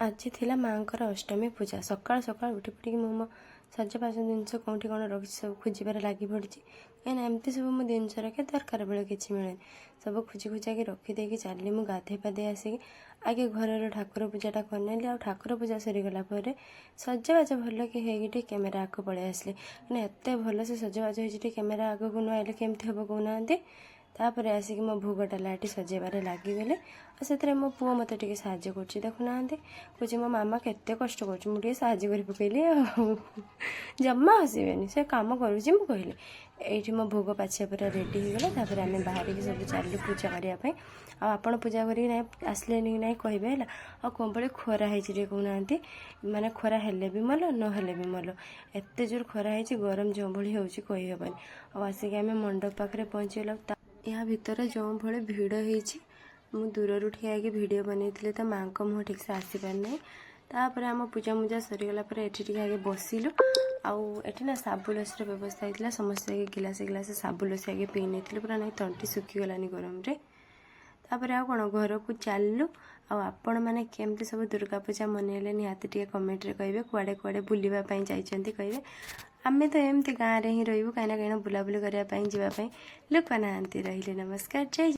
आज थिला माँकर अष्टमी पूजा सकाल सकाल उठी पड़ी मो सजबाज जिनस कौटी कौन रखी सब खोजार लगी पड़ी कहीं एमती सब मो जिनस रखे दरकार बेले कि मिले सब खोजी खोजा कि रखीदे चली मुझे गाधे पाधे आसिक आगे घर ठाकुर पूजाटा करनेली आ ठाकुर पूजा सरीगला सजबाज भल कि होगी कैमेरा आग पलि आसली कहीं एत भल से सजबाज हो कैमेरा आग को नुआले केमती हम कहना तापर आसिक मो भोग डालाटी सजेबार लगिगले से मो पुओ मत टे साहय कर देखुना कहे मो मामा केते कष्ट कर साहय कर पकईली जमा हसबेनि से कम करुँच मुझे कहली मो भोग पाचिया पूरा रेडी होगला आम बाहर की सब चलू पूजा करने आपड़ पूजा कर आसले ना कहे है कौन भाई खरा है कहना माने खरा हेले भी मल नहेले भी मल एत जोर खरा है गरम जो भाई होबनी आसिक आम मंडप पाखे पहुँचीगला या भितर जो भाई भिड़ हो दूर ठिया वीडियो बनई तो माँ को मुँह ठीक से आसीपार ना तापर आम पूजा मुजा सरीगला ये आगे बसिलु आठ ना साबुलस व्यवस्था होता समस्त गिलास गिलास साबुलस आगे पी नहीं पूरा ना तंटी सुखीगलानी गरम रे तापर आ कौन घर को चलु आपण मैंने केमती सब दुर्गा पूजा मनइले निहाती टे कमेंट रे कहे कुआड़े कुआड़े बुलवाई जाइए कहे आमे तो एमती गाँव में ही रही कहीं बुलाबुली करने जावाई लोक ना रही नमस्कार जय।